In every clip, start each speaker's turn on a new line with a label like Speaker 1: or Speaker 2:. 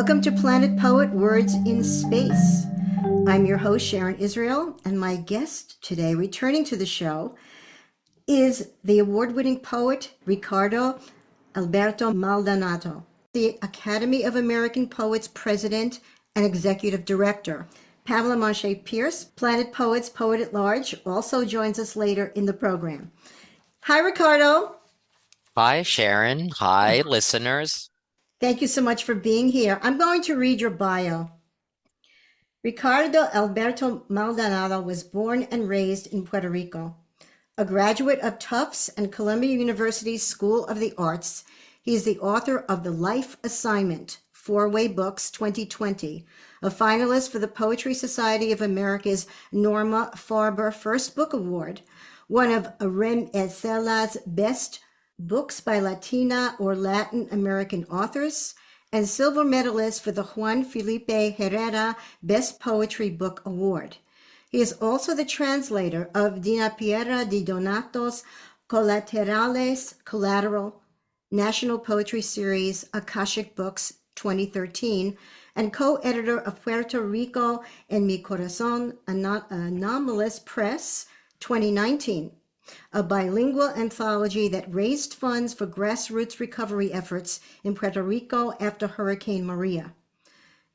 Speaker 1: Welcome to Planet Poet Words in Space. I'm your host, Sharon Israel, and my guest today, returning to the show, is the award-winning poet Ricardo Alberto Maldonado, the Academy of American Poets president and executive director. Pamela Monche Pierce, Planet Poets Poet at Large, also joins us later in the program. Hi, Ricardo.
Speaker 2: Hi, Sharon. Hi, listeners.
Speaker 1: Thank you so much for being here. I'm going to read your bio. Ricardo Alberto Maldonado was born and raised in Puerto Rico. A graduate of Tufts and Columbia University's School of the Arts, he is the author of The Life Assignment, Four-Way Books 2020, a finalist for the Poetry Society of America's Norma Farber First Book Award, one of Rem Ezella's best books by Latina or Latin American authors, and silver medalist for the Juan Felipe Herrera Best Poetry Book Award. He is also the translator of Dina Piera di Donato's Collaterales Collateral National Poetry Series Akashic Books 2013 and co-editor of Puerto Rico en Mi Corazón Anomalous Press 2019, a bilingual anthology that raised funds for grassroots recovery efforts in Puerto Rico after Hurricane Maria.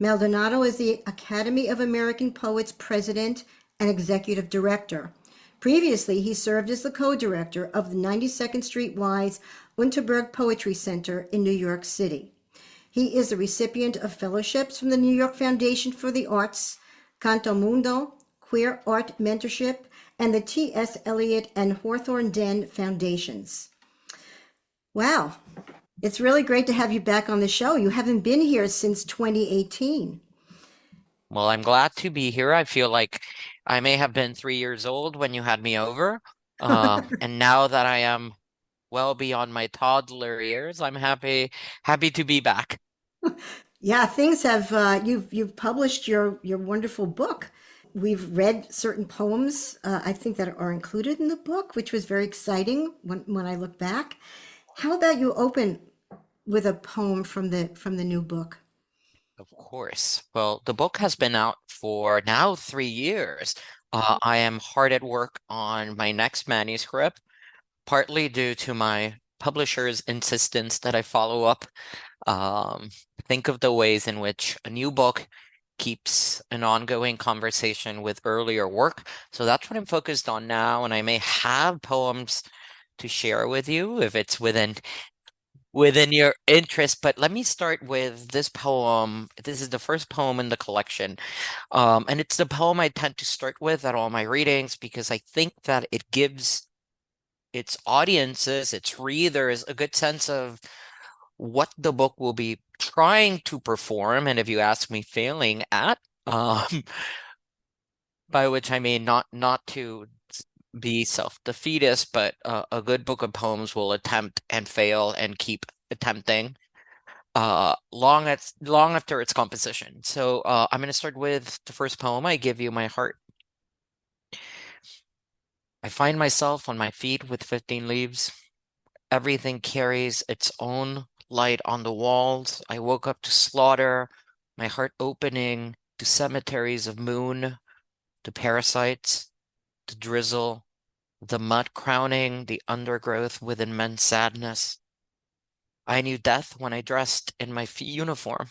Speaker 1: Maldonado is the Academy of American Poets president and executive director. Previously, he served as the co-director of the 92nd Street Y's Unterberg Poetry Center in New York City. He is the recipient of fellowships from the New York Foundation for the Arts, CantoMundo, Queer Art Mentorship, and the T.S. Eliot and Hawthornden Foundations. Wow, it's really great to have you back on the show. You haven't been here since 2018.
Speaker 2: Well, I'm glad to be here. I feel like I may have been 3 years old when you had me over. And now that I am well beyond my toddler years, I'm happy to be back.
Speaker 1: Yeah, things have, you've published your wonderful book. We've read certain poems, I think, that are included in the book, which was very exciting when I look back. How about you open with a poem from the new book?
Speaker 2: Of course. Well, the book has been out for now 3 years. I am hard at work on my next manuscript, partly due to my publisher's insistence that I follow up. Think of the ways in which a new book keeps an ongoing conversation with earlier work. So that's what I'm focused on now, and I may have poems to share with you if it's within your interest. But let me start with this poem. This is the first poem in the collection. And it's the poem I tend to start with at all my readings because I think that it gives its audiences, its readers, a good sense of what the book will be trying to perform, and if you ask me, failing at, by which I mean not to be self-defeatist, but a good book of poems will attempt and fail and keep attempting long after its composition. So I'm going to start with the first poem, I Give You My Heart. I find myself on my feet with 15 leaves. Everything carries its own light on the walls. I woke up to slaughter, my heart opening to cemeteries of moon, to parasites, to drizzle, the mud crowning the undergrowth with immense sadness. I knew death when I dressed in my uniform.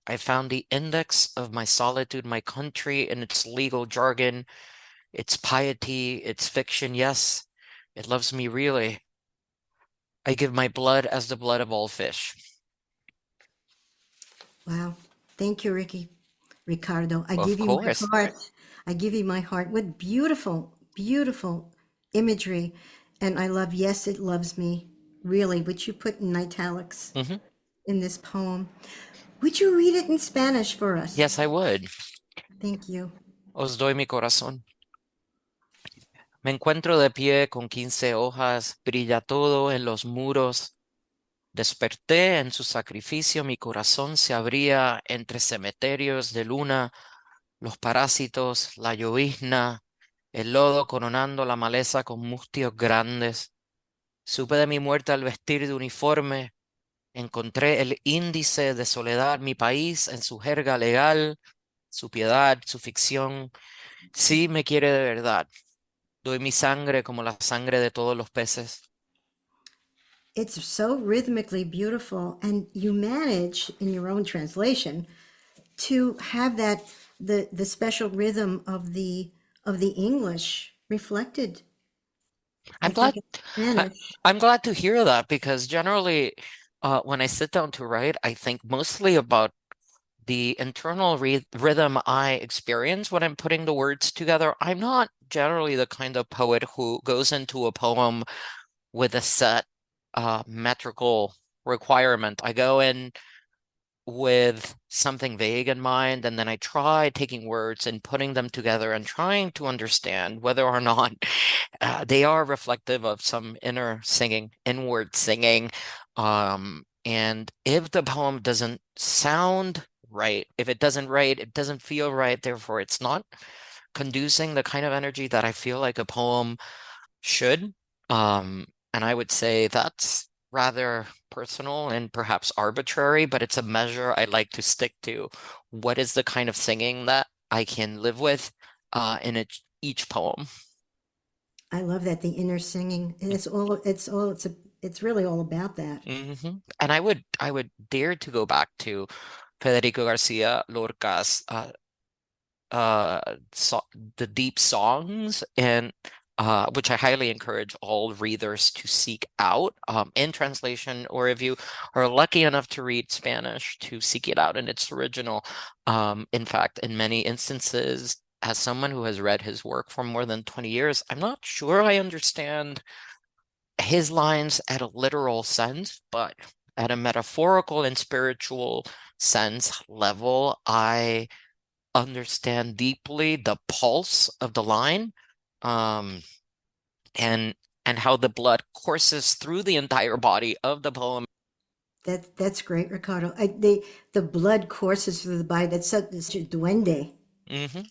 Speaker 2: I found the index of my solitude, my country in its legal jargon, its piety, its fiction. Yes, it loves me really. I give my blood as the blood of all fish.
Speaker 1: Wow. Thank you, Ricardo. I
Speaker 2: Of
Speaker 1: give you my
Speaker 2: course.
Speaker 1: heart. I give you my heart. What beautiful, beautiful imagery. And I love, yes, it loves me, really, which you put in italics in this poem. Would you read it in Spanish for us?
Speaker 2: Yes, I would.
Speaker 1: Thank you.
Speaker 2: Os doy mi corazón. Me encuentro de pie con 15 hojas, brilla todo en los muros. Desperté en su sacrificio, mi corazón se abría entre cementerios de luna, los parásitos, la llovizna, el lodo coronando la maleza con mustios grandes. Supe de mi muerte al vestir de uniforme, Encontré el índice de soledad, mi país, en su jerga legal, su piedad, su ficción. Sí me quiere de verdad. Doy mi sangre como la sangre de todos los peces.
Speaker 1: It's so rhythmically beautiful, and you manage in your own translation to have that the special rhythm of the English reflected, I
Speaker 2: I'm glad
Speaker 1: think, in
Speaker 2: I,
Speaker 1: Spanish.
Speaker 2: I'm glad to hear that because generally when I sit down to write, I think mostly about the internal rhythm I experience when I'm putting the words together. I'm not generally the kind of poet who goes into a poem with a set metrical requirement. I go in with something vague in mind, and then I try taking words and putting them together and trying to understand whether or not they are reflective of some inner singing, inward singing. And if the poem doesn't sound right, if it doesn't write, it doesn't feel right, therefore it's not conducing the kind of energy that I feel like a poem should. And I would say that's rather personal and perhaps arbitrary, but it's a measure I like to stick to. What is the kind of singing that I can live with in each poem?
Speaker 1: I love that, the inner singing. And it's really all about that.
Speaker 2: And I would dare to go back to Federico Garcia Lorca's uh so the deep songs and which I highly encourage all readers to seek out in translation, or if you are lucky enough to read Spanish, to seek it out in its original. In fact, in many instances, as someone who has read his work for more than 20 years, I'm not sure I understand his lines at a literal sense, but at a metaphorical and spiritual sense level, I understand deeply the pulse of the line, um, and how the blood courses through the entire body of the poem.
Speaker 1: That's great, Ricardo. The blood courses through the body. That's such a duende.
Speaker 2: hmm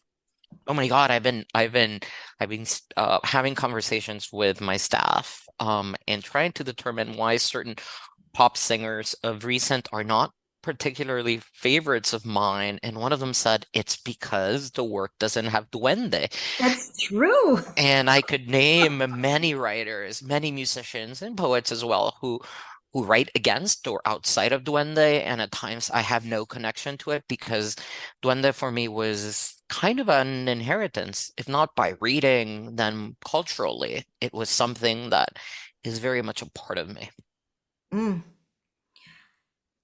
Speaker 2: Oh my God, I've been having conversations with my staff, and trying to determine why certain pop singers of recent are not particularly favorites of mine. And one of them said it's because the work doesn't have duende.
Speaker 1: That's true.
Speaker 2: And I could name many writers, many musicians and poets as well who write against or outside of duende, and at times I have no connection to it because duende for me was kind of an inheritance, if not by reading, then culturally. It was something that is very much a part of me.
Speaker 1: Mm.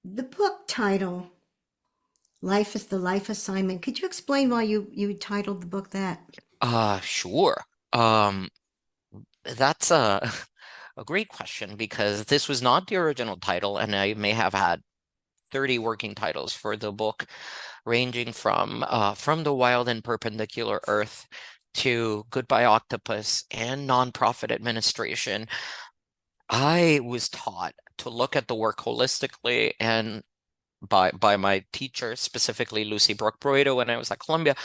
Speaker 1: The book title, Life is the Life Assignment. Could you explain why you titled the book that?
Speaker 2: Sure. Um, that's a great question because this was not the original title, and I may have had 30 working titles for the book, ranging from The Wild and Perpendicular Earth to Goodbye Octopus and Nonprofit Administration. I was taught to look at the work holistically, and by my teacher, specifically Lucy Brooke Broido, when I was at Columbia,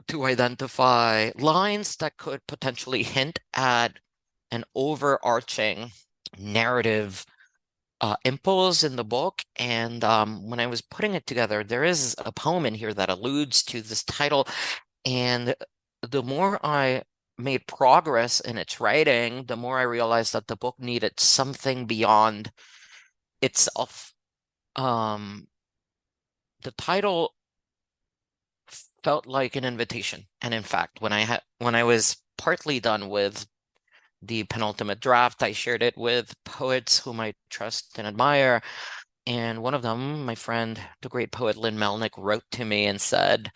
Speaker 2: to identify lines that could potentially hint at an overarching narrative impulse in the book. And when I was putting it together, there is a poem in here that alludes to this title. And the more I made progress in its writing, the more I realized that the book needed something beyond itself. Um, the title felt like an invitation. And in fact, when I was partly done with the penultimate draft, I shared it with poets whom I trust and admire. And one of them, my friend, the great poet Lynn Melnick, wrote to me and said,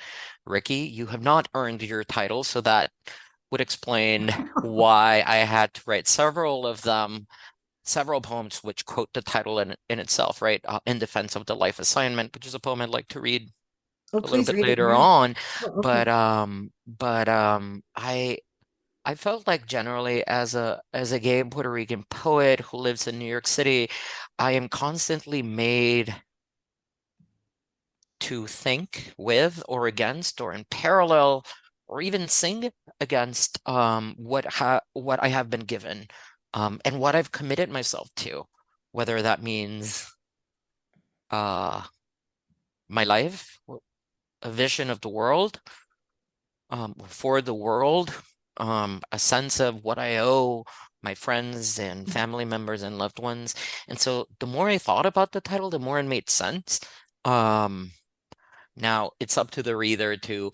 Speaker 2: Ricky, you have not earned your title. So that would explain why I had to write several of them, several poems which quote the title in itself, right? In Defense of the Life Assignment, which is a poem I'd like to read
Speaker 1: Oh,
Speaker 2: a little
Speaker 1: please
Speaker 2: bit
Speaker 1: read it
Speaker 2: later
Speaker 1: now.
Speaker 2: on.
Speaker 1: Oh,
Speaker 2: But
Speaker 1: okay.
Speaker 2: I felt like generally as a gay Puerto Rican poet who lives in New York City, I am constantly made to think with or against or in parallel or even sing against what I have been given, and what I've committed myself to, whether that means uh my life, a vision of the world, for the world, a sense of what I owe my friends and family members and loved ones. And so the more I thought about the title, the more it made sense. Um, Now it's up to the reader to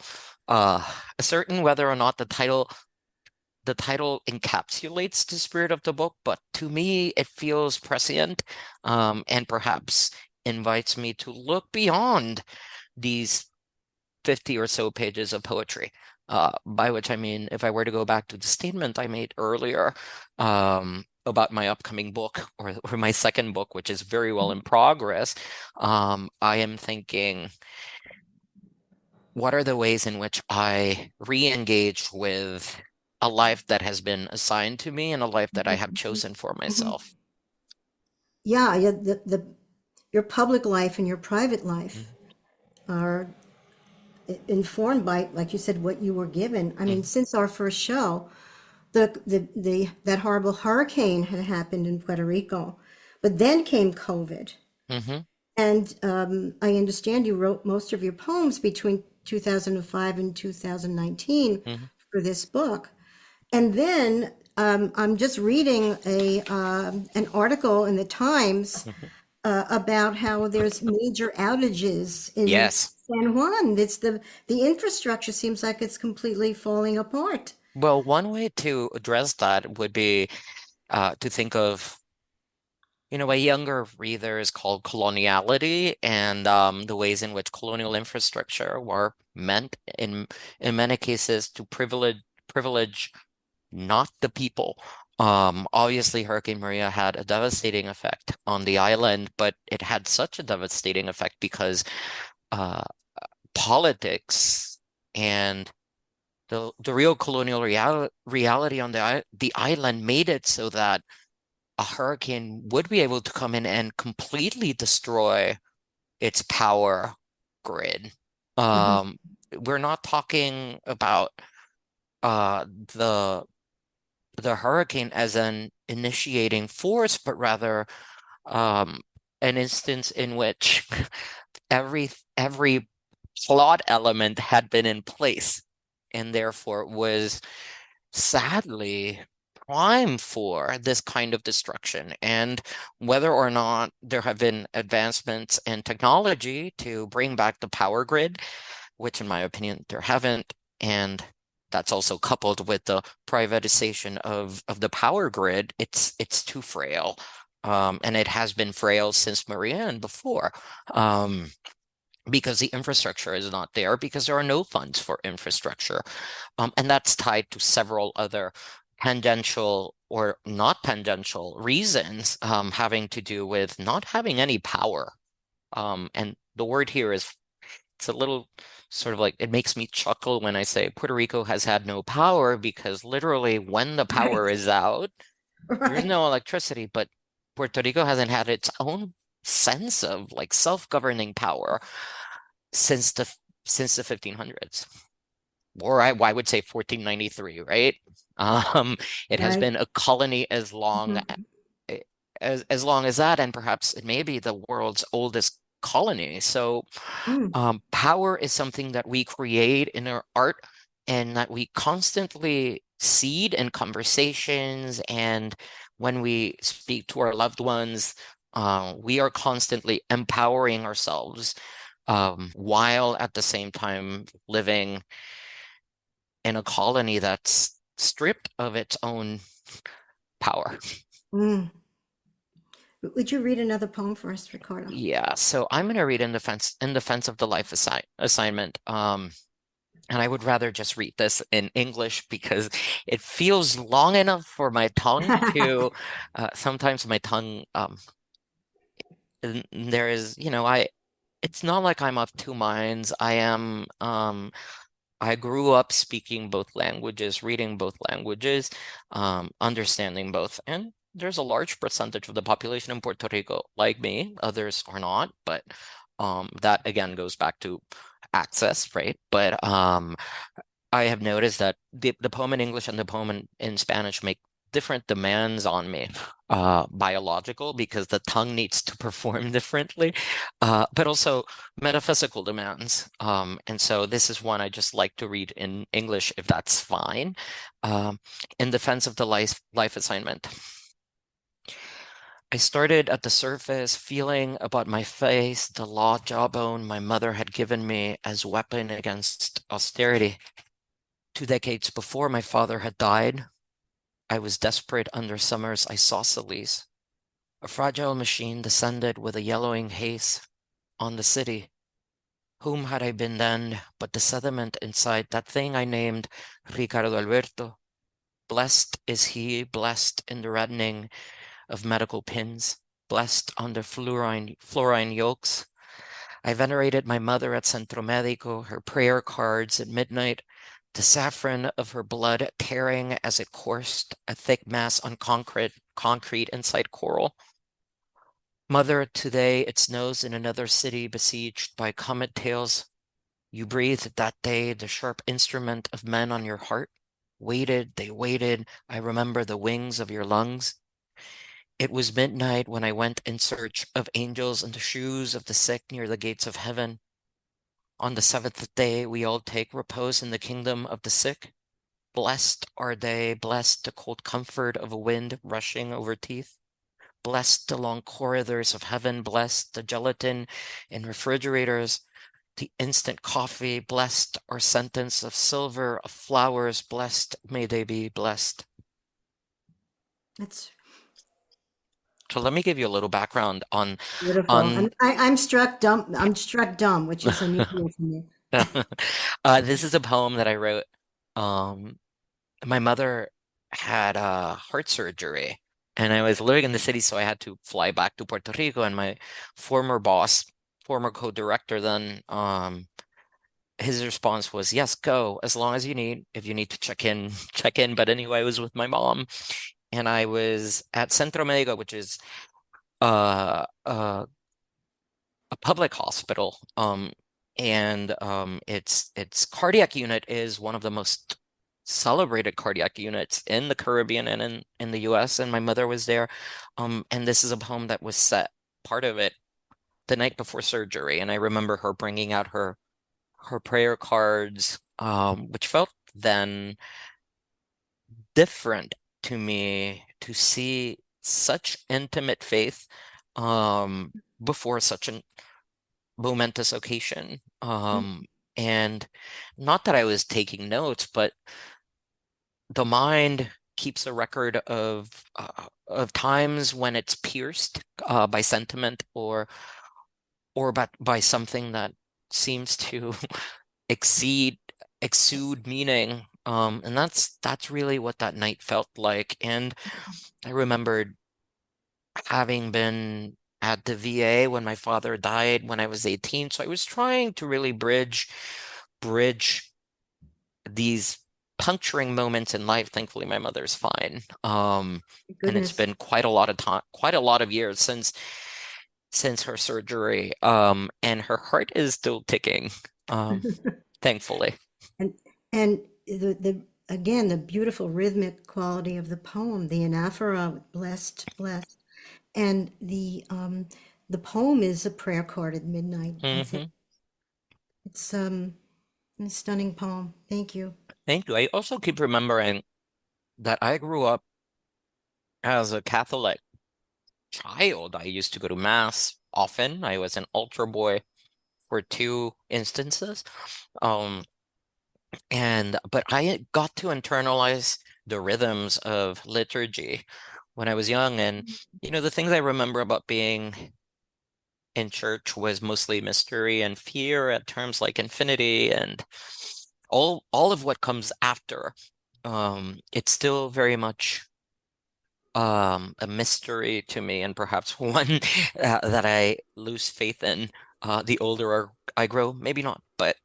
Speaker 2: ascertain whether or not the title encapsulates the spirit of the book, but to me it feels prescient, and perhaps invites me to look beyond these 50 or so pages of poetry. By which I mean, if I were to go back to the statement I made earlier, about my upcoming book, or my second book, which is very well in progress, I am thinking, what are the ways in which I re-engage with a life that has been assigned to me and a life that I have chosen for
Speaker 1: Mhm.
Speaker 2: myself?
Speaker 1: Yeah, yeah, your public life and your private life
Speaker 2: Mhm.
Speaker 1: are informed by, like you said, what you were given. I mean,
Speaker 2: Mhm.
Speaker 1: since our first show, the that horrible hurricane had happened in Puerto Rico, but then came COVID.
Speaker 2: Mhm.
Speaker 1: And I understand you wrote most of your poems between 2005 and 2019
Speaker 2: Mhm.
Speaker 1: for this book. And then I'm just reading an article in the Times
Speaker 2: Mhm.
Speaker 1: about how there's major outages in
Speaker 2: Yes.
Speaker 1: San Juan. It's the infrastructure seems like it's completely falling apart.
Speaker 2: Well, one way to address that would be, to think of, a younger reader is called coloniality, and the ways in which colonial infrastructure were meant in many cases to privilege not the people. Obviously, Hurricane Maria had a devastating effect on the island, but it had such a devastating effect because uh, politics and the real colonial reality on the island made it so that a hurricane would be able to come in and completely destroy its power grid.
Speaker 1: Mhm,
Speaker 2: Um, we're not talking about uh, the the hurricane as an initiating force, but rather, an instance in which every plot element had been in place, and therefore was sadly prime for this kind of destruction. And whether or not there have been advancements in technology to bring back the power grid, which in my opinion there haven't, and that's also coupled with the privatization of the power grid, it's too frail. And it has been frail since Maria and before. Because the infrastructure is not there, because there are no funds for infrastructure. And that's tied to several other tangential or not tangential reasons, having to do with not having any power. And the word here is, it's a little sort of like, it makes me chuckle when I say Puerto Rico has had no power, because literally when the
Speaker 1: right,
Speaker 2: power is out, there's
Speaker 1: right.
Speaker 2: no electricity, but Puerto Rico hasn't had its own sense of like self-governing power since the 1500s, or I would say 1493, right? Um, it has
Speaker 1: Right.
Speaker 2: been a colony as long
Speaker 1: Mhm.
Speaker 2: as long as that, and perhaps it may be the world's oldest colony. So,
Speaker 1: Mm.
Speaker 2: power is something that we create in our art, and that we constantly seed in conversations, and when we speak to our loved ones, we are constantly empowering ourselves, while at the same time living in a colony that's stripped of its own power.
Speaker 1: Mm. Would you read another poem for us, Ricardo?
Speaker 2: Yeah, so I'm going to read in defense of the life assignment. And I would rather just read this in English because it feels long enough for my tongue to, sometimes my tongue, there is, it's not like I'm of two minds. I grew up speaking both languages, reading both languages, understanding both. And there's a large percentage of the population in Puerto Rico like me. Others are not, but that again goes back to access, right? But I have noticed that the poem in English and the poem in Spanish make different demands on me, biological, because the tongue needs to perform differently, but also metaphysical demands. And so this is one I just like to read in English, if that's fine. Um, in defense of the life assignment. I started at the surface, feeling about my face the law jawbone my mother had given me as weapon against austerity. 2 decades before my father had died, I was desperate under summer's isosceles. A fragile machine descended with a yellowing haze on the city. Whom had I been then but the sediment inside that thing I named Ricardo Alberto? Blessed is he, blessed in the reddening of medical pins, blessed under fluorine yolks. I venerated my mother at Centro Medico, her prayer cards at midnight, the saffron of her blood tearing as it coursed, a thick mass on concrete inside coral. Mother, today it snows in another city besieged by comet tails. You breathed that day the sharp instrument of men on your heart. Waited, they waited. I remember the wings of your lungs. It was midnight when I went in search of angels in the shoes of the sick near the gates of heaven. On the seventh day, we all take repose in the kingdom of the sick. Blessed are they, blessed the cold comfort of a wind rushing over teeth. Blessed the long corridors of heaven, blessed the gelatin in refrigerators, the instant coffee, blessed our sentence of silver, of flowers, blessed may they be blessed.
Speaker 1: That's
Speaker 2: So let me give you a little background
Speaker 1: beautiful.
Speaker 2: on
Speaker 1: I'm struck dumb. I'm struck dumb, which is unusual for me.
Speaker 2: this is a poem that I wrote. Um, my mother had a heart surgery, and I was living in the city, so I had to fly back to Puerto Rico. And my former boss, former co-director, then his response was, "Yes, go as long as you need. If you need to check in, check in." But anyway, I was with my mom, and I was at Centro Médico, which is uh, uh, a public hospital. And its cardiac unit is one of the most celebrated cardiac units in the Caribbean and in the US. And my mother was there. And this is a poem that was set, part of it, the night before surgery. And I remember her bringing out her prayer cards, which felt then different to me to see such intimate faith before such an momentous occasion. And not that I was taking notes, but the mind keeps a record of times when it's pierced by sentiment or by something that seems to exceed exude meaning. And that's really what that night felt like. And I remembered having been at the VA when my father died when I was 18. So I was trying to really bridge these puncturing moments in life. Thankfully, my mother's fine. And it's
Speaker 1: Goodness.
Speaker 2: been quite a lot of time, quite a lot of years since her surgery. And her heart is still ticking, thankfully.
Speaker 1: And and the again the beautiful rhythmic quality of the poem, the anaphora, blessed, blessed, and the poem is a prayer card at midnight. I think
Speaker 2: Hmm.
Speaker 1: it's a stunning poem. Thank you.
Speaker 2: Thank you. I also keep remembering that I grew up as a Catholic child. I used to go to mass often. I was an altar boy for 2 instances. Um, but I got to internalize the rhythms of liturgy when I was young. And the things I remember about being in church was mostly mystery and fear at terms like infinity and all of what comes after. It's still very much a mystery to me, and perhaps one that I lose faith in the older I grow. Maybe not, but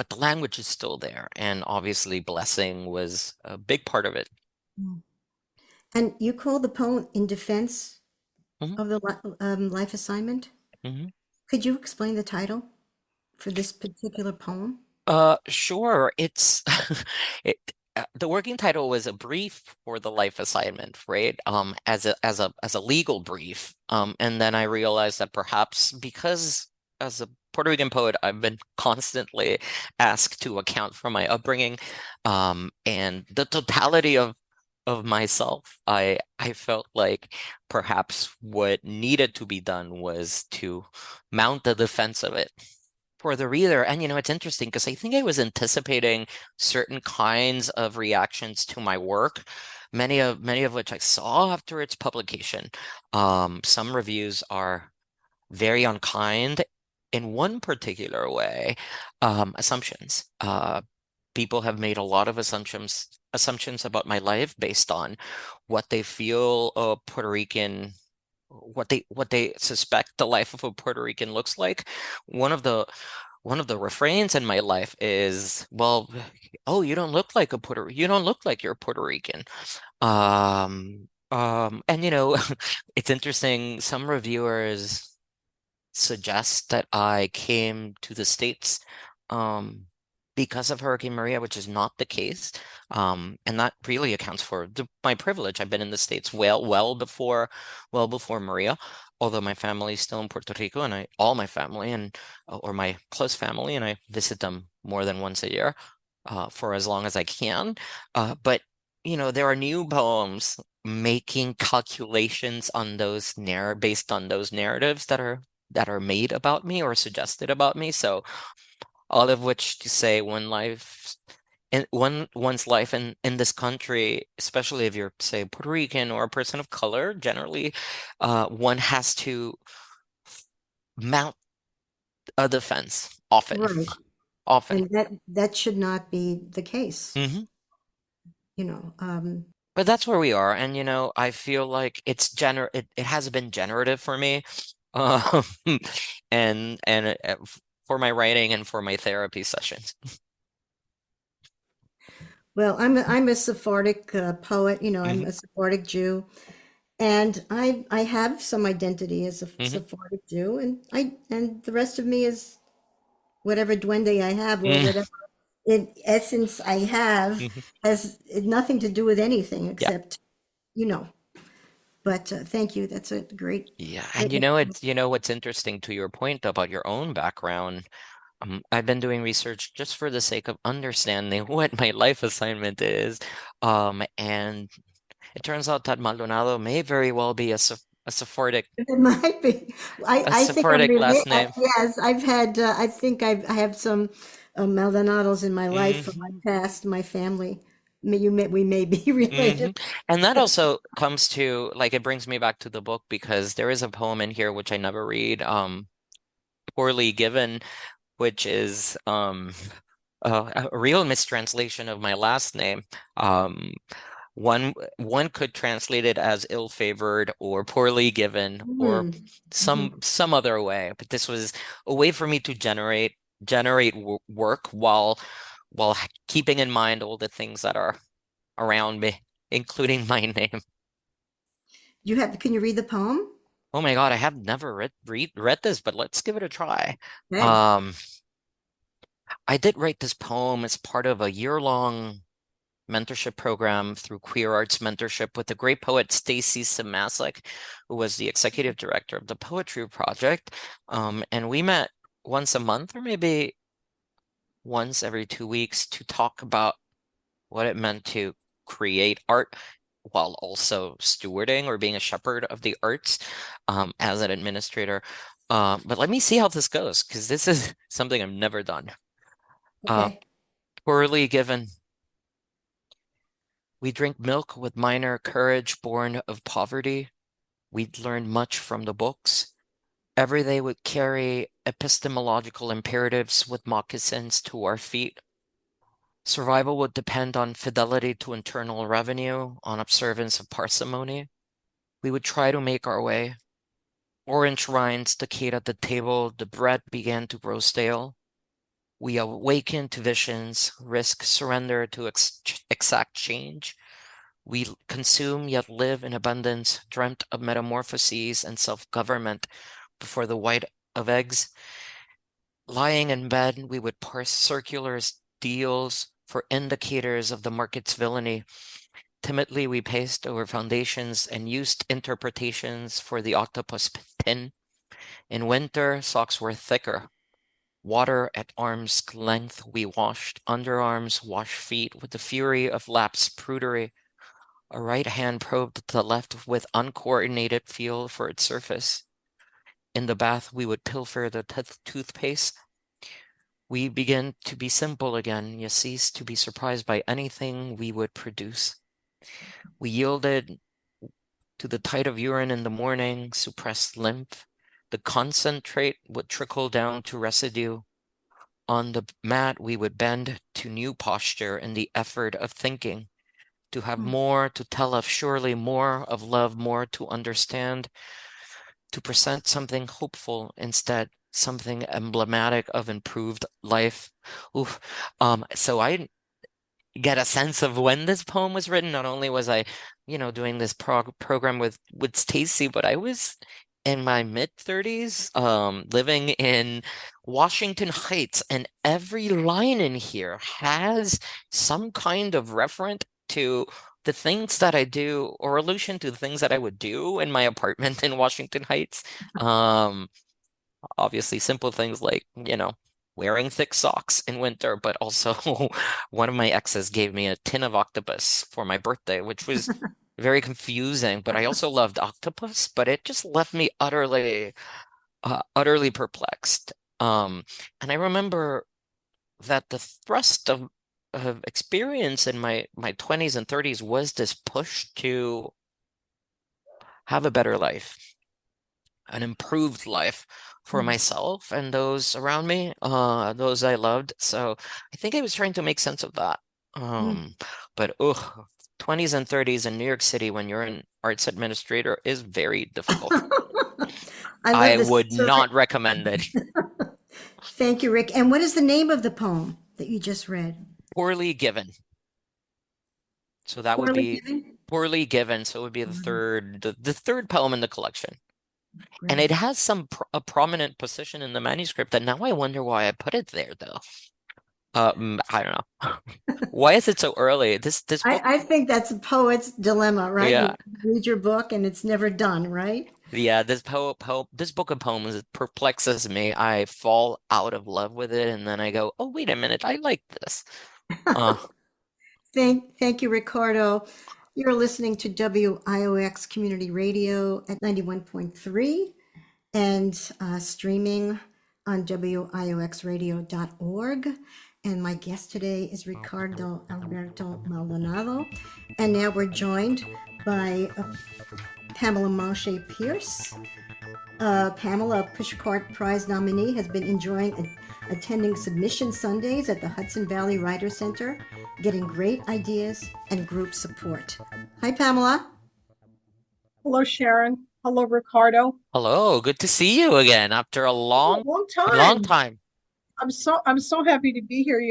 Speaker 2: the language is still there, and obviously blessing was a big part of it.
Speaker 1: Mm. And you call the poem in defense
Speaker 2: Hmm.
Speaker 1: of the life assignment?
Speaker 2: Hmm.
Speaker 1: Could you explain the title for this particular poem?
Speaker 2: Sure. It's it. the working title was a brief for the life assignment, right? As a legal brief. And then I realized that perhaps because as a Puerto Rican poet, I've been constantly asked to account for my upbringing, and the totality of myself. I felt like perhaps what needed to be done was to mount the defense of it for the reader. And it's interesting because I think I was anticipating certain kinds of reactions to my work, many of which I saw after its publication. Some reviews are very unkind in one particular way. Assumptions. People have made a lot of assumptions about my life based on what they feel a Puerto Rican what they suspect the life of a Puerto Rican looks like. One of the one of the refrains in my life is, well, oh, you don't look like you're Puerto Rican. And it's interesting. Some reviewers suggest that I came to the States um, because of Hurricane Maria, which is not the case. And that really accounts for my privilege. I've been in the States well before Maria, although my family is still in Puerto Rico, and all my family or my close family, and I visit them more than once a year for as long as I can. But there are new poems making calculations on based on those narratives that are made about me or suggested about me. So all of which to say one's life in this country, especially if you're, say, Puerto Rican or a person of color, generally, one has to mount a defense often,
Speaker 1: Right.
Speaker 2: often.
Speaker 1: And that should not be the case.
Speaker 2: Hmm.
Speaker 1: You know,
Speaker 2: But that's where we are, and I feel like it has been generative for me, um, and for my writing and for my therapy sessions.
Speaker 1: well, I'm a Sephardic poet. I'm
Speaker 2: Hmm.
Speaker 1: a Sephardic Jew, and I have some identity as a
Speaker 2: Hmm.
Speaker 1: Sephardic Jew, and the rest of me is whatever duende I have or
Speaker 2: Hmm.
Speaker 1: whatever in essence I have
Speaker 2: Hmm.
Speaker 1: has nothing to do with anything
Speaker 2: Yeah.
Speaker 1: except you know. But thank you. That's a
Speaker 2: Yeah, and
Speaker 1: great.
Speaker 2: what's interesting to your point about your own background. I've been doing research just for the sake of understanding what my life assignment is. And it turns out that Maldonado may very well be a Sephardic
Speaker 1: It might be.
Speaker 2: a
Speaker 1: I think I'm
Speaker 2: Sephardic
Speaker 1: related.
Speaker 2: last name.
Speaker 1: Yes, I've had. I think I have some Maldonados in my life from my
Speaker 2: Hmm.
Speaker 1: past, my family. We may be
Speaker 2: Hmm.
Speaker 1: related.
Speaker 2: And that also comes to, like, it brings me back to the book because there is a poem in here which I never read, Poorly Given, which is a real mistranslation of my last name. Um, one could translate it as ill-favored or poorly given or
Speaker 1: Hmm.
Speaker 2: some
Speaker 1: Mhm.
Speaker 2: some other way. But this was a way for me to generate work while keeping in mind all the things that are around me, including my name.
Speaker 1: You have. Can you read the poem?
Speaker 2: Oh my God, I have never read this, but let's give it a try.
Speaker 1: Okay.
Speaker 2: Um, I did write this poem as part of a year-long mentorship program through Queer Arts Mentorship with the great poet Stacy Simasik, who was the executive director of the Poetry Project. And we met once a month or maybe once every 2 weeks to talk about what it meant to create art while also stewarding or being a shepherd of the arts as an administrator. But let me see how this goes, because this is something I've never done. Uh,
Speaker 1: Okay.
Speaker 2: Poorly given. We drink milk with minor courage born of poverty. We'd learn much from the books. Every day would carry epistemological imperatives with moccasins to our feet. Survival would depend on fidelity to internal revenue, on observance of parsimony. We would try to make our way. Orange rinds decayed at the table. The bread began to grow stale. We awakened to visions, risk surrender to exact change. We consume yet live in abundance, dreamt of metamorphoses and self-government before the white of eggs. Lying in bed, we would parse circular deals, for indicators of the market's villainy. Timidly we paced over foundations and used interpretations for the octopus pin. In winter, socks were thicker. Water at arm's length we washed, underarms wash feet with the fury of lapsed prudery. A right hand probed the left with uncoordinated feel for its surface. In the bath we would pilfer the toothpaste. We began to be simple again, yet cease to be surprised by anything we would produce. We yielded to the tide of urine in the morning, suppressed lymph. The concentrate would trickle down to residue. On the mat, we would bend to new posture in the effort of thinking, to have more to tell of, surely more of love, more to understand, to present something hopeful instead, something emblematic of improved life. Oof. So I get a sense of when this poem was written. Not only was I, doing this program with Stacy, but I was in my mid-30s, living in Washington Heights, and every line in here has some kind of reference to the things that I do, or allusion to the things that I would do in my apartment in Washington Heights. Obviously simple things like, wearing thick socks in winter, but also one of my exes gave me a tin of octopus for my birthday, which was very confusing, but I also loved octopus, but it just left me utterly perplexed. And I remember that the thrust of experience in my 20s and 30s was this push to have a better life, an improved life for myself and those around me, those I loved. So I think I was trying to make sense of that. But 20s and 30s in New York City when you're an arts administrator is very difficult.
Speaker 1: I
Speaker 2: I
Speaker 1: love this.
Speaker 2: would not recommend it.
Speaker 1: Thank you, Rick. And what is the name of the poem that you just read?
Speaker 2: Poorly given. So that would
Speaker 1: Poorly
Speaker 2: be
Speaker 1: Given?
Speaker 2: poorly given. So it would be the third poem in the collection. And
Speaker 1: Great.
Speaker 2: it has a prominent position in the manuscript, and now I wonder why I put it there, though. I don't know. Why is it so early? This book,
Speaker 1: I think that's a poet's dilemma, right?
Speaker 2: yeah,
Speaker 1: You read your book and it's never done, right?
Speaker 2: yeah. This book of poems perplexes me. I fall out of love with it, and then I go, "Oh, wait a minute, I like this." Uh,
Speaker 1: Thank you, Ricardo. You're listening to WIOX Community Radio at 91.3 and streaming on wioxradio.org. And my guest today is Ricardo Alberto Maldonado. And now we're joined by Pamela Moshe Pierce. Pamela, Pushcart Prize nominee, has been enjoying attending submission Sundays at the Hudson Valley Writer Center, getting great ideas and group support. Hi, Pamela.
Speaker 3: Hello, Sharon. Hello, Ricardo.
Speaker 2: Hello, good to see you again after a long
Speaker 3: Long time.
Speaker 2: time.
Speaker 3: I'm so happy to be here.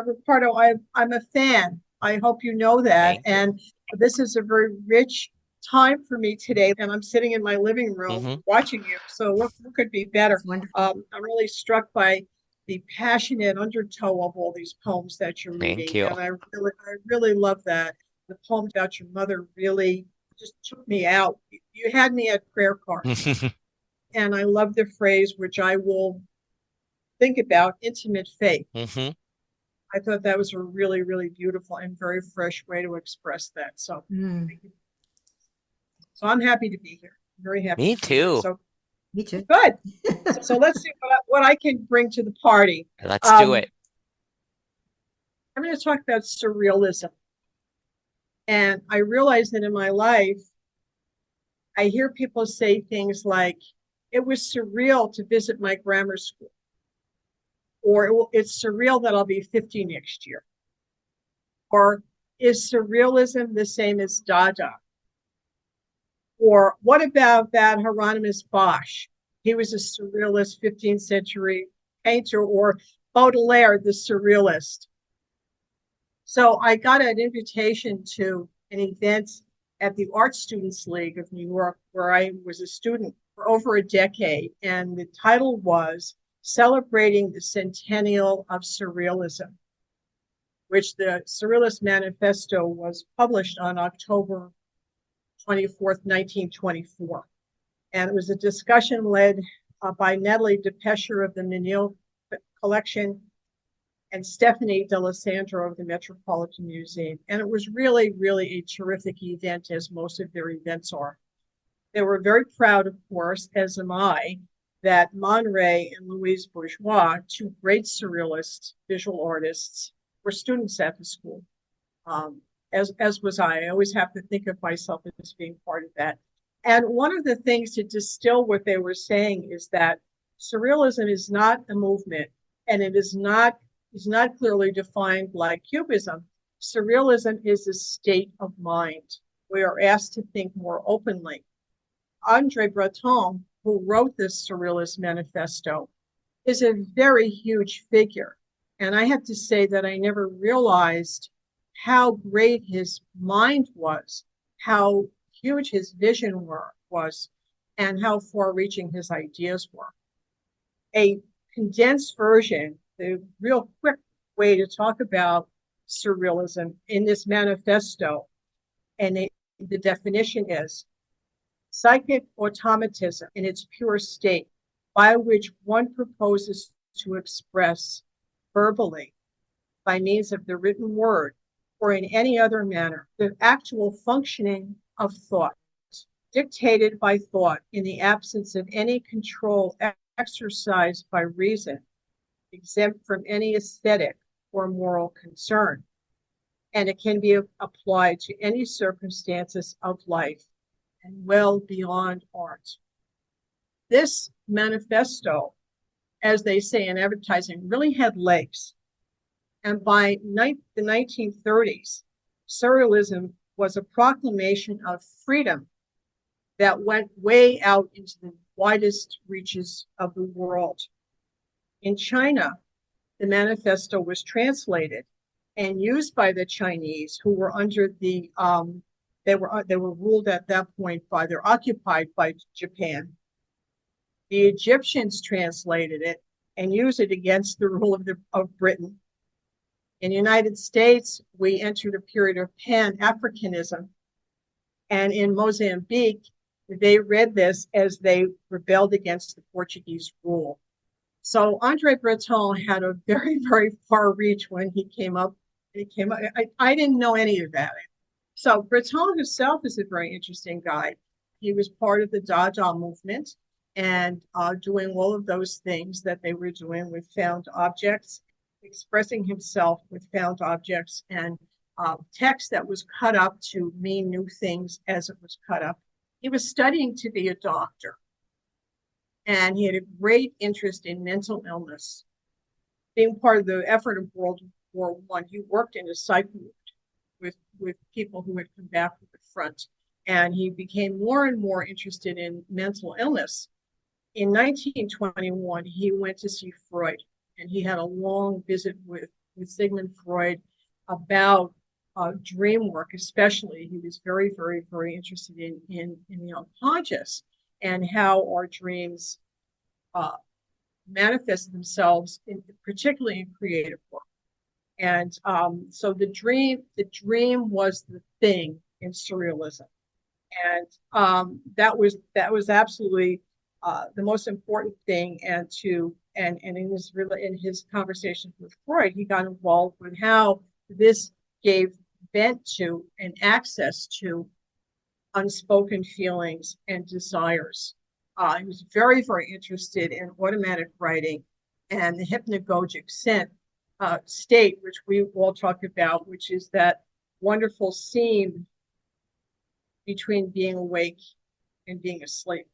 Speaker 3: Ricardo, I'm a fan. I hope you know that.
Speaker 2: Thank you.
Speaker 3: And this is a very rich time for me today. And I'm sitting in my living room watching you. So what could be better? I'm really struck by the passionate undertow of all these poems that you're
Speaker 2: Thank
Speaker 3: reading.
Speaker 2: you.
Speaker 3: And I really love that. The poem about your mother really just took me out. You had me at prayer cards. And I love the phrase, which I will think about, intimate faith. I thought that was a really, really beautiful and very fresh way to express that. So, so I'm happy to be here. Very happy.
Speaker 2: Me too.
Speaker 3: So,
Speaker 1: Me too.
Speaker 3: good. So let's see what I can bring to the party.
Speaker 2: Let's do it.
Speaker 3: I'm going to talk about surrealism. And I realize that in my life, I hear people say things like, it was surreal to visit my grammar school. Or it's surreal that I'll be 50 next year. Or is surrealism the same as Dada? Or what about that Hieronymus Bosch? He was a surrealist 15th century painter, or Baudelaire, the surrealist. So I got an invitation to an event at the Art Students League of New York, where I was a student for over a decade. And the title was Celebrating the Centennial of Surrealism. which the Surrealist Manifesto was published on October 24th, 1924. And it was a discussion led by Natalie DePescher of the Menil Collection and Stephanie D'Alessandro of the Metropolitan Museum. And it was really, really a terrific event, as most of their events are. They were very proud, of course, as am I, that Man Ray and Louise Bourgeois, two great surrealist visual artists, were students at the school, as was I. I always have to think of myself as being part of that. And one of the things to distill what they were saying is that surrealism is not a movement, and it is not clearly defined like Cubism. Surrealism is a state of mind. We are asked to think more openly. André Breton, who wrote this Surrealist Manifesto, is a very huge figure. And I have to say that I never realized how great his mind was, how huge his vision was, and how far-reaching his ideas were. A condensed version, the real quick way to talk about surrealism in this manifesto, and the definition is psychic automatism in its pure state, by which one proposes to express verbally, by means of the written word, or in any other manner, the actual functioning of thought, dictated by thought in the absence of any control exercised by reason, exempt from any aesthetic or moral concern. And it can be applied to any circumstances of life and well beyond art. This manifesto, as they say in advertising, really had legs. And by the 1930s, surrealism was a proclamation of freedom that went way out into the widest reaches of the world. In China, the manifesto was translated and used by the Chinese, who were under the they were ruled at that point by, they're occupied by Japan. The Egyptians translated it and used it against the rule of Britain. In the United States, we entered a period of Pan-Africanism. And in Mozambique, they read this as they rebelled against the Portuguese rule. So André Breton had a very, very far reach when he came up. I didn't know any of that. So Breton himself is a very interesting guy. He was part of the Dada movement and doing all of those things that they were doing with found objects, expressing himself with found objects, and text that was cut up to mean new things as it was cut up. He was studying to be a doctor, and he had a great interest in mental illness. Being part of the effort of World War I, he worked in a psych ward with people who had come back from the front, and he became more and more interested in mental illness. In 1921, he went to see Freud, and he had a long visit with Sigmund Freud about dream work, especially. He was very, very, very interested in the unconscious and how our dreams manifest themselves, particularly in creative work. And so the dream was the thing in surrealism, and that was absolutely the most important thing. And in his conversations with Freud, he got involved with how this gave vent to and access to unspoken feelings and desires. He was very, very interested in automatic writing and the hypnagogic state, which we all talk about, which is that wonderful seam between being awake and being asleep.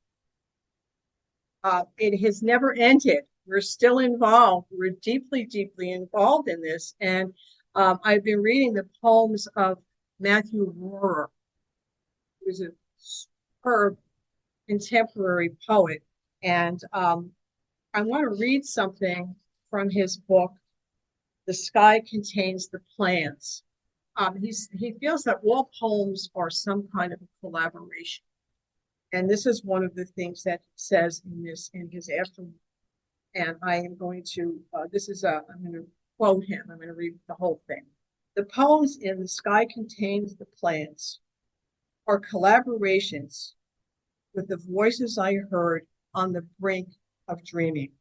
Speaker 3: It has never ended. We're still involved. We're deeply, deeply involved in this. And I've been reading the poems of Matthew Rohrer, who's a superb contemporary poet. And I want to read something from his book, The Sky Contains the Plans. He feels that all poems are some kind of a collaboration. And this is one of the things that he says in his afterword. And I am going to, I'm going to quote him. I'm going to read the whole thing. The poems in The Sky Contains the Plants are collaborations with the voices I heard on the brink of dreaming.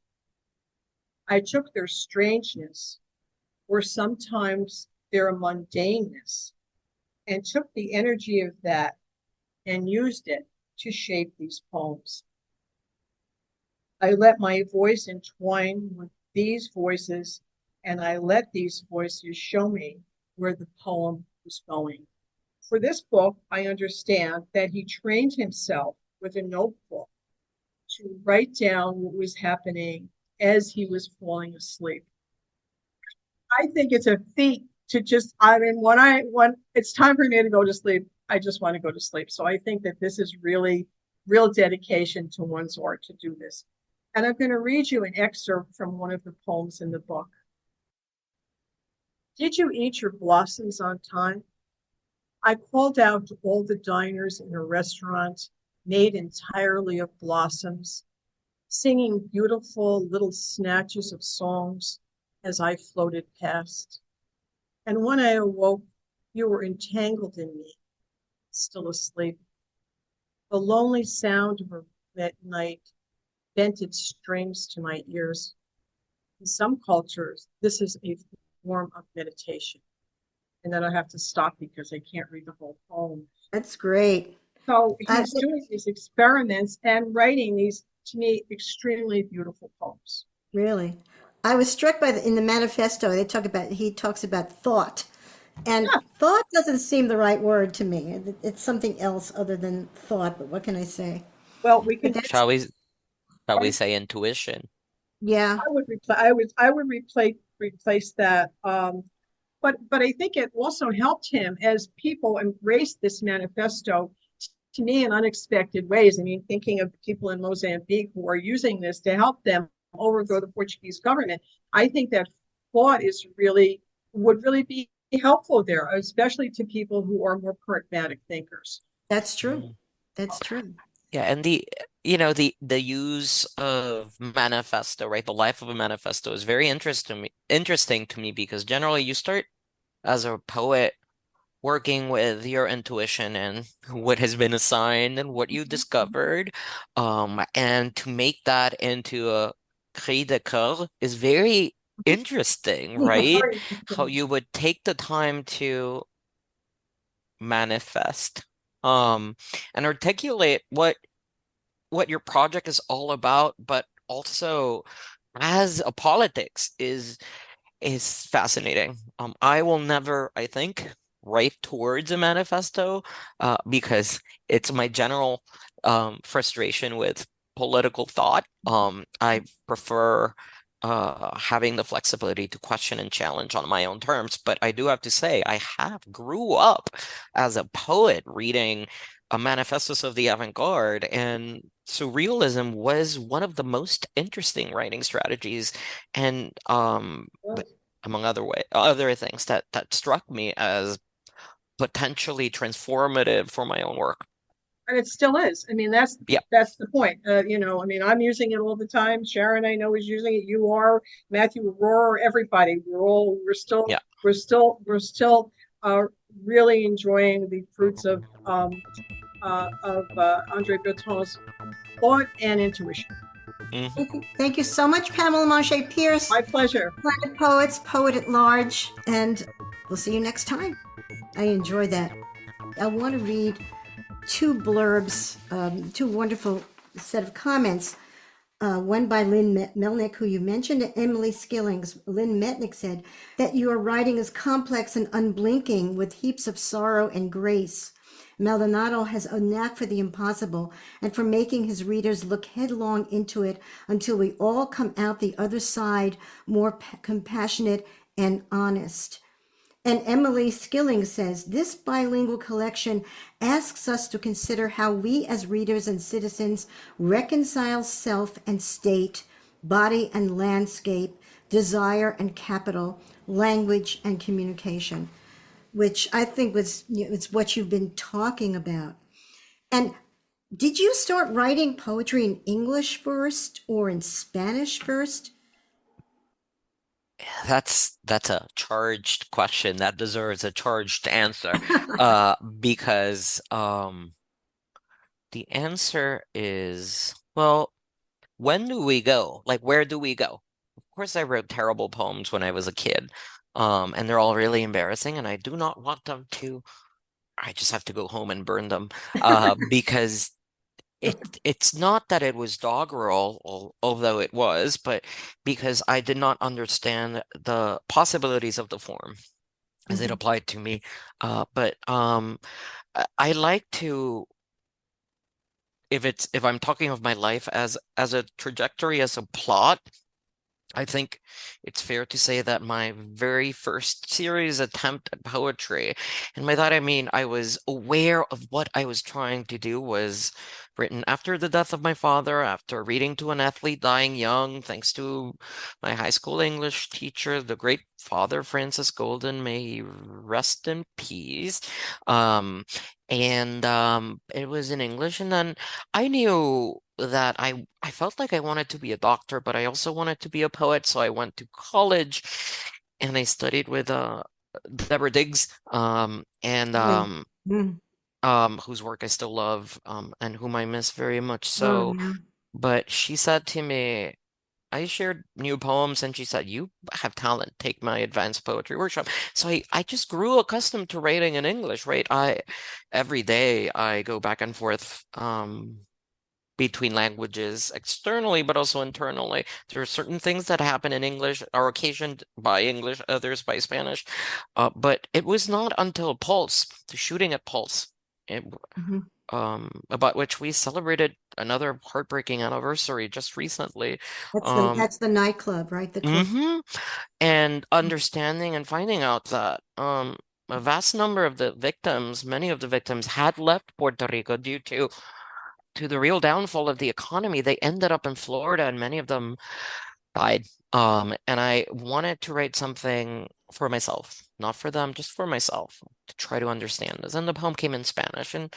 Speaker 3: I took their strangeness, or sometimes their mundaneness, and took the energy of that and used it to shape these poems. I let my voice entwine with these voices, and I let these voices show me where the poem was going. For this book, I understand that he trained himself with a notebook to write down what was happening as he was falling asleep. I think it's a feat to just, I mean, when it's time for me to go to sleep, I just want to go to sleep. So I think that this is really real dedication to one's art to do this. And I'm going to read you an excerpt from one of the poems in the book. Did you eat your blossoms on time? I called out to all the diners in a restaurant made entirely of blossoms, singing beautiful little snatches of songs as I floated past. And when I awoke, you were entangled in me, still asleep. The lonely sound of that night bent its strings to my ears. In some cultures, this is a form of meditation. And then I have to stop because I can't read the whole poem.
Speaker 1: That's great.
Speaker 3: So he's doing these experiments and writing these, to me, extremely beautiful poems.
Speaker 1: Really. I was struck by in the manifesto, he talks about thought. And thought doesn't seem the right word to me. It's something else other than thought, but what can I say?
Speaker 3: Well, we
Speaker 1: But
Speaker 3: can.
Speaker 2: Shall we say intuition?
Speaker 1: Yeah.
Speaker 3: I would replace that. But I think it also helped him as people embraced this manifesto to me in unexpected ways. I mean, thinking of people in Mozambique who are using this to help them overthrow the Portuguese government. I think that thought would really be helpful there, especially to people who are more pragmatic thinkers.
Speaker 1: That's true. That's true.
Speaker 2: Yeah, and the use of manifesto, right? The life of a manifesto is very interesting to me because generally you start as a poet working with your intuition and what has been assigned and what you discovered. And to make that into a cri de coeur is very interesting, right? How you would take the time to manifest, and articulate what your project is all about, but also as a politics is fascinating. I will never, I think, write towards a manifesto because it's my general frustration with political thought. I prefer having the flexibility to question and challenge on my own terms. But I do have to say, I have grew up as a poet reading a manifestos of the avant-garde, and surrealism was one of the most interesting writing strategies. And but among other things that struck me as potentially transformative for my own work.
Speaker 3: And it still is. I mean, that's the point. I mean, I'm using it all the time. Sharon, I know, is using it. You are, Matthew, Aurora, everybody. We're still really enjoying the fruits of Andre Breton's thought and intuition.
Speaker 1: Thank you so much, Pamela Marche Pierce.
Speaker 3: My pleasure.
Speaker 1: Planet Poets, Poet at Large, and we'll see you next time. I enjoyed that. I want to read two blurbs, two wonderful set of comments. One by Lynn Melnick, who you mentioned, and Emily Skillings. Lynn Melnick said that your writing is complex and unblinking with heaps of sorrow and grace. Maldonado has a knack for the impossible and for making his readers look headlong into it until we all come out the other side more compassionate and honest. And Emily Skilling says, this bilingual collection asks us to consider how we as readers and citizens reconcile self and state, body and landscape, desire and capital, language and communication, which I think it's what you've been talking about. And did you start writing poetry in English first or in Spanish first?
Speaker 2: That's a charged question that deserves a charged answer. Because the answer is, well, when do we go? Like, where do we go? Of course, I wrote terrible poems when I was a kid, and they're all really embarrassing, and I do not want them to. I just have to go home and burn them, because it's not that it was doggerel, although it was, but because I did not understand the possibilities of the form as it
Speaker 1: Mhm.
Speaker 2: applied to me. But I like to, if I'm talking of my life as a trajectory, as a plot, I think it's fair to say that my very first serious attempt at poetry, and by that I mean I was aware of what I was trying to do, was written after the death of my father, after reading to an athlete dying young, thanks to my high school English teacher, the great Father Francis Golden, may he rest in peace. Um, and it was in English, and then I knew that I felt like I wanted to be a doctor, but I also wanted to be a poet, so I went to college and I studied with Deborah Diggs, and
Speaker 1: Really? Mm.
Speaker 2: whose work I still love, and whom I miss very much
Speaker 1: Oh,
Speaker 2: so.
Speaker 1: yeah.
Speaker 2: But she said to me, I shared new poems, and she said, "You have talent. Take my advanced poetry workshop." So I just grew accustomed to writing in English, right? Every day I go back and forth between languages externally, but also internally. There are certain things that happen in English are occasioned by English, others by Spanish. But it was not until Pulse, the shooting at Pulse, it,
Speaker 1: Mhm.
Speaker 2: about which we celebrated another heartbreaking anniversary just recently. Um,
Speaker 1: That's the nightclub, right? The club.
Speaker 2: hmm And understanding and finding out that a vast number of the victims, many of the victims had left Puerto Rico due to the real downfall of the economy. They ended up in Florida, and many of them died. And I wanted to write something for myself, not for them, just for myself, to try to understand this. And the poem came in Spanish, and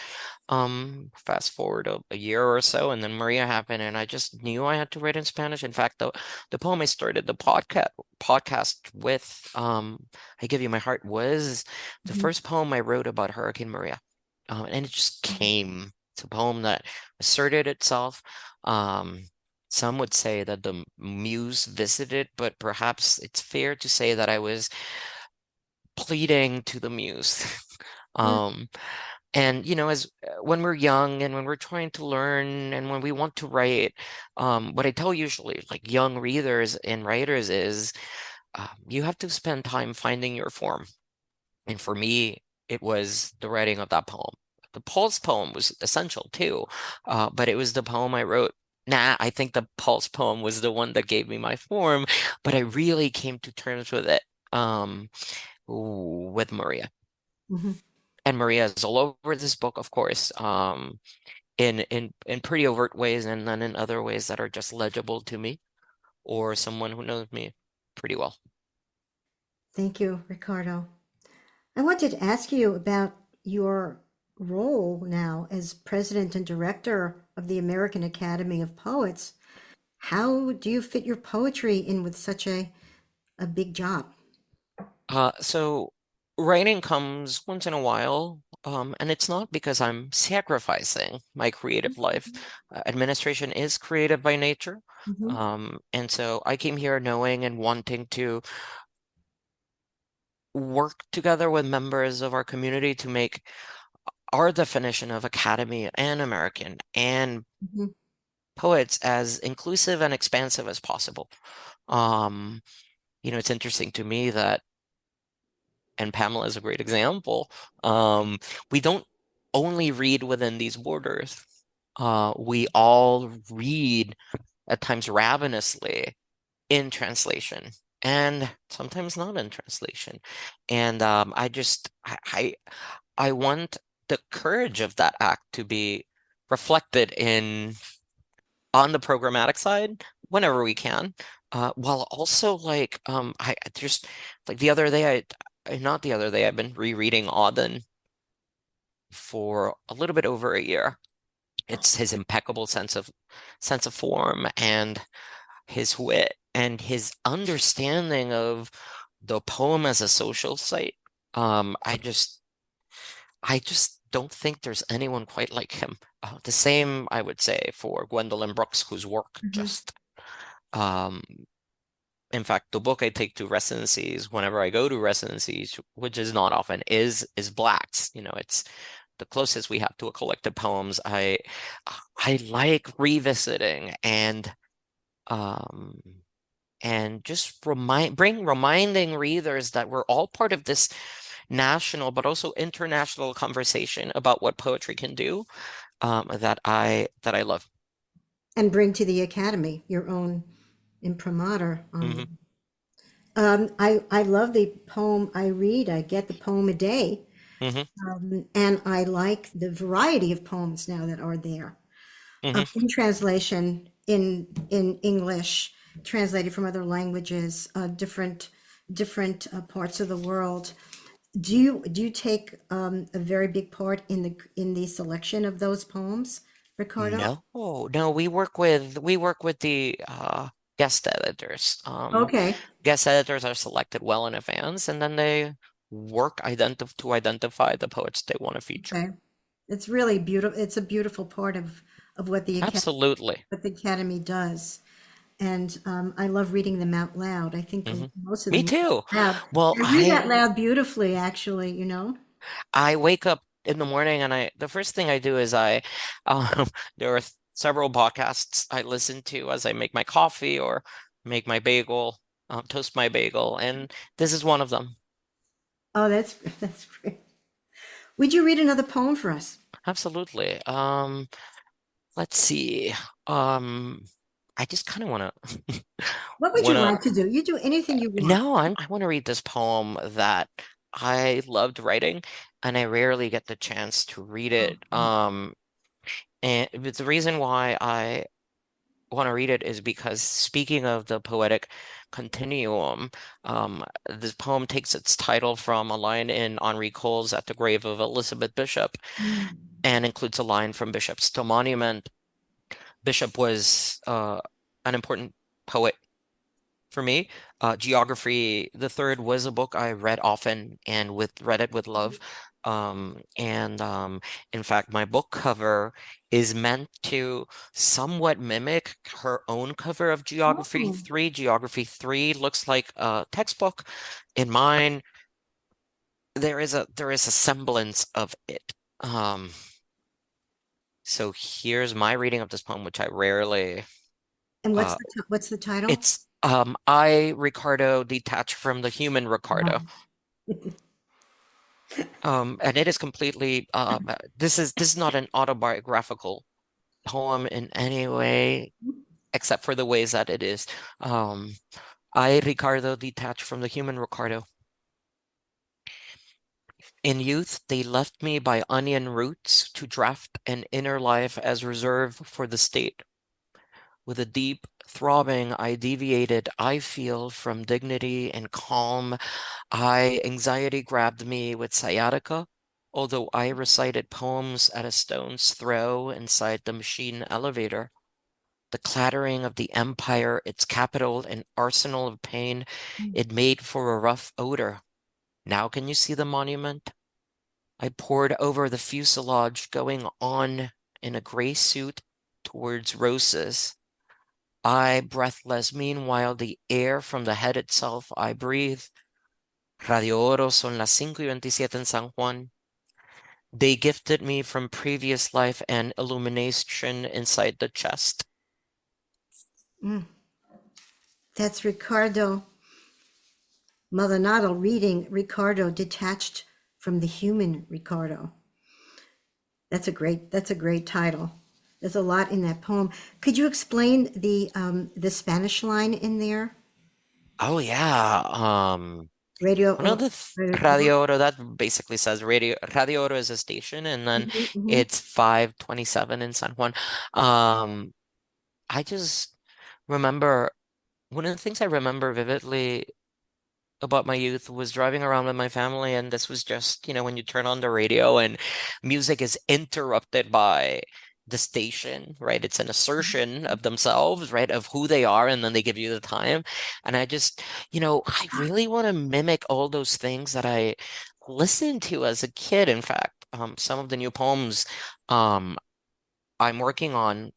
Speaker 2: fast forward a year or so, and then Maria happened, and I just knew I had to write in Spanish. In fact, the poem I started the podcast with, I Give You My Heart, was the
Speaker 1: Mhm.
Speaker 2: first poem I wrote about Hurricane Maria. And it just
Speaker 1: Mhm.
Speaker 2: came. It's a poem that asserted itself. Some would say that the muse visited, but perhaps it's fair to say that I was pleading to the muse.
Speaker 1: Yeah.
Speaker 2: Um, and as when we're young and when we're trying to learn and when we want to write, what I tell usually like young readers and writers is, you have to spend time finding your form. And for me, it was the writing of that poem. The Pulse poem was essential too, but it was the poem I wrote. I think the Pulse poem was the one that gave me my form, but I really came to terms with it, with Maria.
Speaker 1: Mhm.
Speaker 2: And Maria is all over this book, of course, in pretty overt ways, and then in other ways that are just legible to me or someone who knows me pretty well.
Speaker 1: Thank you, Ricardo. I wanted to ask you about your role now as president and director of the American Academy of Poets. How do you fit your poetry in with such a big job?
Speaker 2: So writing comes once in a while, and it's not because I'm sacrificing my creative life. Administration is creative by nature.
Speaker 1: Mhm.
Speaker 2: And so I came here knowing and wanting to work together with members of our community to make our definition of academy and American and
Speaker 1: Mhm.
Speaker 2: poets as inclusive and expansive as possible. Um, it's interesting to me that, and Pamela is a great example, we don't only read within these borders. We all read at times ravenously in translation and sometimes not in translation. And I want the courage of that act to be reflected in on the programmatic side whenever we can, while also like I just like the other day not the other day I've been rereading Auden for a little bit over a year. It's his impeccable sense of form and his wit. and his understanding of the poem as a social site. I just don't think there's anyone quite like him. The same, I would say, for Gwendolyn Brooks, whose work just, um, in fact, the book I take to residencies, whenever I go to residencies, which is not often, is Black's. It's the closest we have to a collected poems. I like revisiting um and just reminding readers that we're all part of this national but also international conversation about what poetry can do, that I love.
Speaker 1: And bring to the Academy your own imprimatur.
Speaker 2: Hmm.
Speaker 1: I love the poem I read. I get the poem a day,
Speaker 2: Hmm.
Speaker 1: and I like the variety of poems now that are there,
Speaker 2: Hmm.
Speaker 1: in translation, in English, translated from other languages, different parts of the world. Do you take a very big part in the selection of those poems, Ricardo?
Speaker 2: No, no, we work with the guest editors.
Speaker 1: Okay,
Speaker 2: Guest editors are selected well in advance, and then they work to identify the poets they want to feature.
Speaker 1: okay. It's really beautiful. It's a beautiful part of
Speaker 2: Absolutely.
Speaker 1: what the Academy does. And I love reading them out loud. I think
Speaker 2: Hmm.
Speaker 1: most of
Speaker 2: Me
Speaker 1: them
Speaker 2: too.
Speaker 1: are out loud.
Speaker 2: Well,
Speaker 1: I read that loud beautifully, actually, you know?
Speaker 2: I wake up in the morning and the first thing I do is um, there are several podcasts I listen to as I make my coffee or make my bagel, toast my bagel, and this is one of them.
Speaker 1: Oh, that's great. Would you read another poem for us?
Speaker 2: Absolutely. Let's see. Um, I just kind of
Speaker 1: What would you
Speaker 2: wanna
Speaker 1: like to do? You do anything you want.
Speaker 2: no, I want to read this poem that I loved writing, and I rarely get the chance to read
Speaker 1: Oh,
Speaker 2: it. And the reason why I want to read it is because, speaking of the poetic continuum, this poem takes its title from a line in Henri Cole's At the Grave of Elizabeth Bishop,
Speaker 1: mm.
Speaker 2: and includes a line from Bishop's To Monument. Bishop was an important poet for me. Geography the Third was a book I read often and read it with love. And In fact, my book cover is meant to somewhat mimic her own cover of Geography
Speaker 1: Oh,
Speaker 2: 3. Geography 3 looks like a textbook. In mine, there is a semblance of it. Um, so here's my reading of this poem, which I rarely
Speaker 1: and
Speaker 2: uh
Speaker 1: what's the title?
Speaker 2: it's I, Ricardo, detached from the human Ricardo.
Speaker 1: Wow.
Speaker 2: And it is completely this is not an autobiographical poem in any way, except for the ways that it is. Um, I, Ricardo, detached from the human Ricardo. In youth, they left me by onion roots to draft an inner life as reserve for the state. With a deep throbbing, I deviated, I feel, from dignity and calm. Anxiety grabbed me with sciatica, although I recited poems at a stone's throw inside the machine elevator. The clattering of the empire, its capital and arsenal of pain, it made for a rough odor. Now can you see the monument? I poured over the fuselage, going on in a gray suit towards roses. I, breathless, meanwhile, the air from the head itself I breathe. Radio Oro son las 5:27 en San Juan. They gifted me from previous life an illumination inside the chest.
Speaker 1: Mm. That's Ricardo Maldonado reading Ricardo detached from the human Ricardo. That's a great title. There's a lot in that poem. Could you explain the Spanish line in there?
Speaker 2: Oh yeah.
Speaker 1: Radio,
Speaker 2: One of the
Speaker 1: Radio.
Speaker 2: Radio Oro that basically says Radio Oro is a station, and then
Speaker 1: Mhm, mhm.
Speaker 2: it's 5:27 in San Juan. Um, I just remember one of the things I remember vividly about my youth was driving around with my family, and this was just, when you turn on the radio and music is interrupted by the station, right? It's an assertion of themselves, right? Of who they are, and then they give you the time. And I just, I really want to mimic all those things that I listened to as a kid. In fact, some of the new poems I'm working on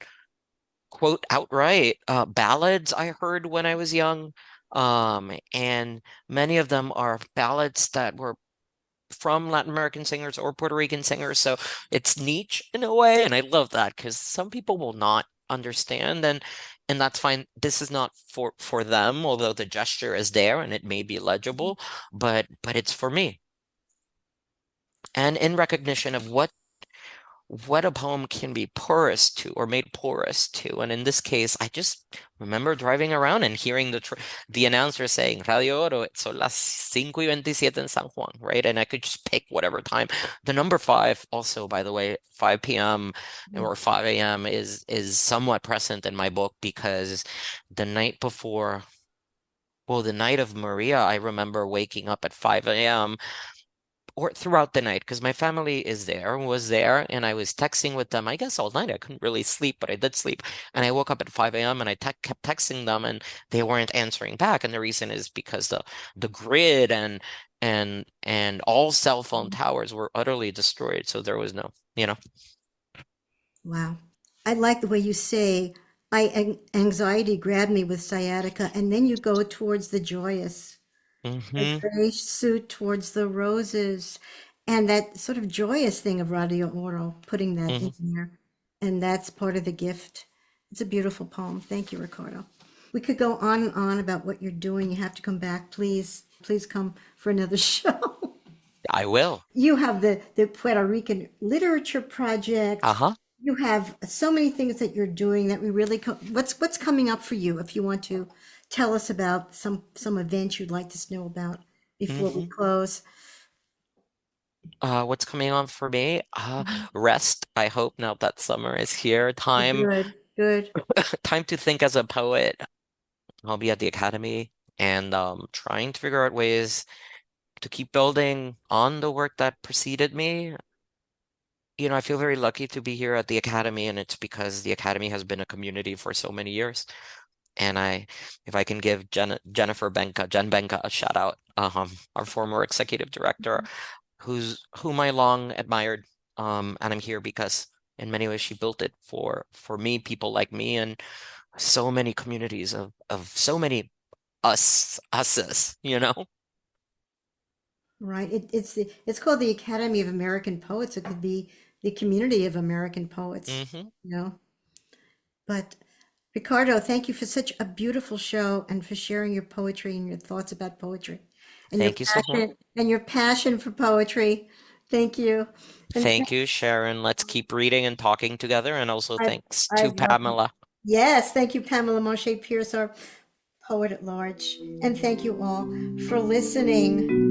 Speaker 2: quote outright ballads I heard when I was young. And many of them are ballads that were from Latin American singers or Puerto Rican singers. So it's niche in a way, and I love that because some people will not understand, and that's fine. This is not for them, although the gesture is there and it may be legible, but it's for me. And in recognition of what a poem can be porous to or made porous to. And in this case, I just remember driving around and hearing the announcer saying, Radio Oro, son las 5:27 en San Juan, right? And I could just pick whatever time. The number 5, also, by the way, 5 p.m. or 5 a.m. is somewhat present in my book because the night before, well, the night of Maria, I remember waking up at 5 a.m. or throughout the night because my family was there, and I was texting with them, I guess all night. I couldn't really sleep, but I did sleep. And I woke up at 5 a.m. and I kept texting them and they weren't answering back. And the reason is because the grid and all cell phone towers were utterly destroyed. So there was no.
Speaker 1: Wow. I like the way you say, anxiety grabbed me with sciatica, and then you go towards the joyous. The
Speaker 2: Hmm.
Speaker 1: gray suit towards the roses, and that sort of joyous thing of Radio Oro, putting that
Speaker 2: Hmm.
Speaker 1: in there. And that's part of the gift. It's a beautiful poem. Thank you, Ricardo. We could go on and on about what you're doing. You have to come back. Please, please come for another show.
Speaker 2: I will.
Speaker 1: You have the Puerto Rican Literature Project.
Speaker 2: Uh-huh.
Speaker 1: You have so many things that you're doing that we really what's coming up for you, if you want to tell us about some events you'd like us to know about before we
Speaker 2: Hmm.
Speaker 1: close.
Speaker 2: What's coming on for me?
Speaker 1: Mhm.
Speaker 2: Rest, I hope, now that summer is here. Time
Speaker 1: Good, good.
Speaker 2: time to think as a poet. I'll be at the academy and trying to figure out ways to keep building on the work that preceded me. I feel very lucky to be here at the academy, and it's because the academy has been a community for so many years. And if I can give Jen Benka, a shout out, our former executive director, whom I long admired, and I'm here because in many ways she built it for me, people like me, and so many communities of so many uses.
Speaker 1: Right. It's called the Academy of American Poets. It could be the community of American poets,
Speaker 2: Hmm.
Speaker 1: you know. But Ricardo, thank you for such a beautiful show and for sharing your poetry and your thoughts about poetry
Speaker 2: Thank you so much.
Speaker 1: and your passion for poetry. Thank you. And
Speaker 2: Thank you, Sharon. Let's keep reading and talking together. And also
Speaker 1: I've
Speaker 2: thanks to
Speaker 1: I've loved it.
Speaker 2: Pamela.
Speaker 1: Yes, thank you, Pamela Moshe Pierce, our poet at large. And thank you all for listening.